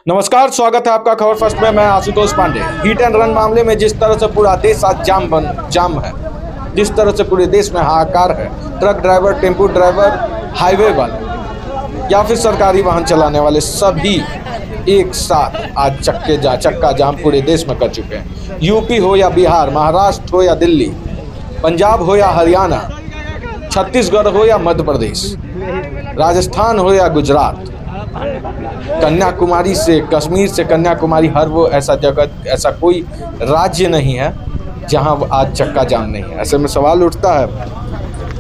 नमस्कार, स्वागत है आपका खबर फर्स्ट में। मैं Ashutosh Pandey. Hit and run मामले में जिस तरह से पूरा देश आज जाम है, जिस तरह से पूरे देश में हाहाकार है, truck driver, tempo driver, highway वाले या फिर सरकारी वाहन चलाने वाले सभी एक साथ आज चक्का जाम पूरे देश में कर चुके हैं। यूपी हो या बिहार, महाराष्ट्र हो या दिल्ली, पंजाब हो या हरियाणा, छत्तीसगढ़ हो या मध्य प्रदेश, राजस्थान हो या गुजरात, कन्याकुमारी से कश्मीर से कन्याकुमारी, हर वो ऐसा जगह, ऐसा कोई राज्य नहीं है जहां आज चक्का जाम नहीं है। ऐसे में सवाल उठता है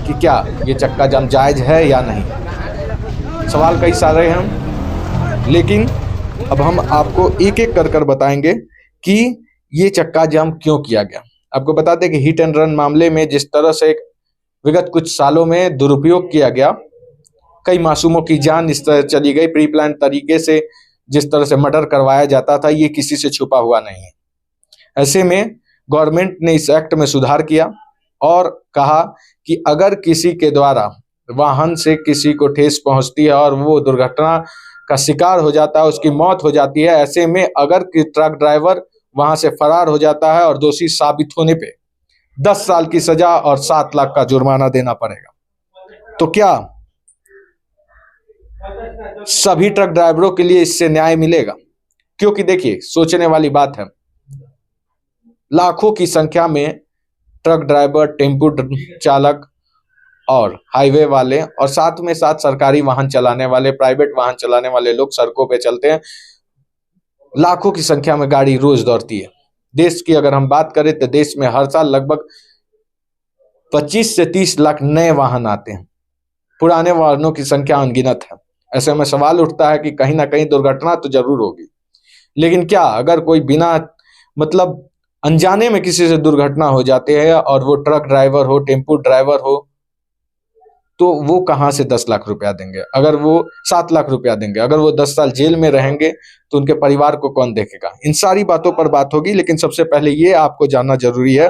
कि क्या ये चक्का जाम जायज़ है या नहीं। सवाल कई सारे हैं, लेकिन अब हम आपको एक एक कर बताएंगे कि ये चक्का जाम क्यों किया गया। आपको बता दें कि हिट एंड रन मामले में जिस तरह से विगत कुछ सालों में दुरुपयोग किया गया, कई मासूमों की जान इस तरह चली गई, प्री प्लान तरीके से जिस तरह से मर्डर करवाया जाता था, ये किसी से छुपा हुआ नहीं है। ऐसे में गवर्नमेंट ने इस एक्ट में सुधार किया और कहा कि अगर किसी के द्वारा वाहन से किसी को ठेस पहुंचती है और वो दुर्घटना का शिकार हो जाता है, उसकी मौत हो जाती है, ऐसे में अगर ट्रक ड्राइवर वहां से फरार हो जाता है और दोषी साबित होने पे 10 साल की सजा और 7 लाख का जुर्माना देना पड़ेगा। तो क्या सभी ट्रक ड्राइवरों के लिए इससे न्याय मिलेगा? क्योंकि देखिए, सोचने वाली बात है, लाखों की संख्या में ट्रक ड्राइवर, टेम्पो चालक और हाईवे वाले और साथ में साथ सरकारी वाहन चलाने वाले, प्राइवेट वाहन चलाने वाले लोग सड़कों पे चलते हैं। लाखों की संख्या में गाड़ी रोज दौड़ती है। देश की अगर हम बात करें तो देश में हर साल लगभग 25 से 30 लाख नए वाहन आते हैं। पुराने वाहनों की संख्या अनगिनत है। ऐसे में सवाल उठता है कि कहीं ना कहीं दुर्घटना तो जरूर होगी, लेकिन क्या अगर कोई बिना मतलब अनजाने में किसी से दुर्घटना हो जाती है और वो ट्रक ड्राइवर हो, टेम्पो ड्राइवर हो, तो वो कहां से 10 लाख रुपया देंगे? अगर वो 7 लाख रुपया देंगे, अगर वो 10 साल जेल में रहेंगे तो उनके परिवार को कौन देखेगा? इन सारी बातों पर बात होगी, लेकिन सबसे पहले ये आपको जानना जरूरी है।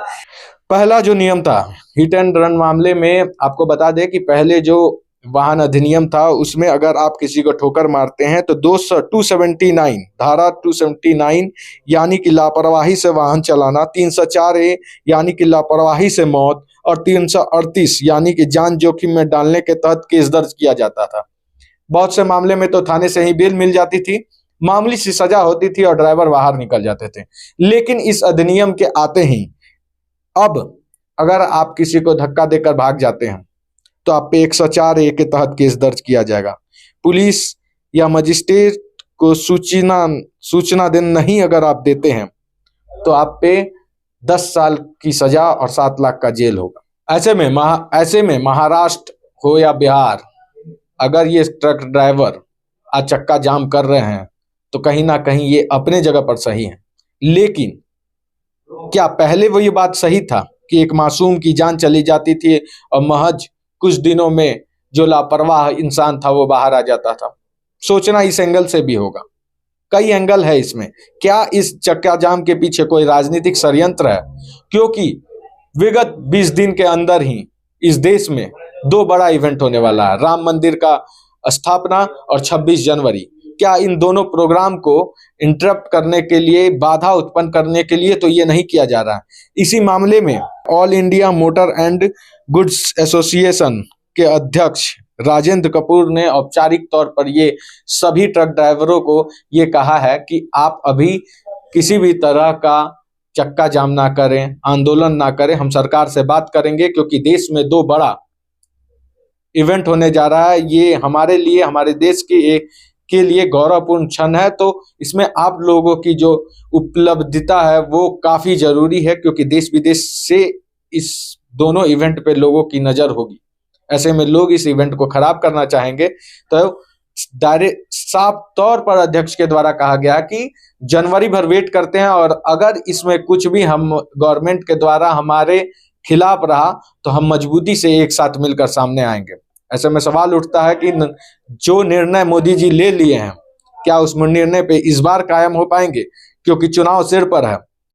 पहला जो नियम था हिट एंड रन मामले में, आपको बता दें कि पहले जो वाहन अधिनियम था उसमें अगर आप किसी को ठोकर मारते हैं तो 279 धारा 279 यानी कि लापरवाही से वाहन चलाना, 304A यानी कि लापरवाही से मौत और 338 यानी कि जान जोखिम में डालने के तहत केस दर्ज किया जाता था। बहुत से मामले में तो थाने से ही बेल मिल जाती थी, मामूली सी सजा होती थी और ड्राइवर बाहर निकल जाते थे। लेकिन इस अधिनियम के आते ही अब अगर आप किसी को धक्का देकर भाग जाते हैं तो आप पे 104A के तहत केस दर्ज किया जाएगा। पुलिस या मजिस्ट्रेट को सूचना दिन नहीं अगर आप देते हैं तो आप पे 10 साल की सजा और 7 लाख का जेल होगा। ऐसे में महाराष्ट्र हो या बिहार, अगर ये ट्रक ड्राइवर आज चक्का जाम कर रहे हैं तो कहीं ना कहीं ये अपने जगह पर सही है। लेकिन क्या पहले वो ये बात सही था कि एक मासूम की जान चली जाती थी और महज कुछ दिनों में जो लापरवाह इंसान था वो बाहर आ जाता था? सोचना इस एंगल से भी होगा। कई एंगल है इसमें। क्या इस चक्का जाम के पीछे कोई राजनीतिक षड्यंत्र है? क्योंकि विगत 20 दिन के अंदर ही इस देश में 2 बड़ा इवेंट होने वाला है, राम मंदिर का स्थापना और 26 जनवरी। क्या इन दोनों प्रोग्राम को इंटरप्ट करने के लिए, बाधा उत्पन्न करने के लिए तो ये नहीं किया जा रहा है? इसी मामले में all India motor and goods association के अध्यक्ष राजेंद्र कपूर ने औपचारिक तौर पर ये सभी ट्रक ड्राइवरों को ये कहा है कि आप अभी किसी भी तरह का चक्का जाम ना करें, आंदोलन ना करें। हम सरकार से बात करेंगे क्योंकि देश में 2 बड़ा इवेंट होने जा रहा है। ये हमारे लिए, हमारे देश के लिए गौरवपूर्ण क्षण है। तो इसमें आप लोगों की जो उपलब्धिता है वो काफी जरूरी है, क्योंकि देश विदेश से इस दोनों इवेंट पे लोगों की नजर होगी। ऐसे में लोग इस इवेंट को खराब करना चाहेंगे तो डायरेक्ट साफ तौर पर अध्यक्ष के द्वारा कहा गया कि जनवरी भर वेट करते हैं और अगर इसमें कुछ भी हम गवर्नमेंट के द्वारा हमारे खिलाफ रहा तो हम मजबूती से एक साथ मिलकर सामने आएंगे। ऐसे में सवाल उठता है कि जो निर्णय मोदी जी ले लिए हैं, क्या उस निर्णय पे इस बार कायम हो पाएंगे? क्योंकि चुनाव सिर पर है।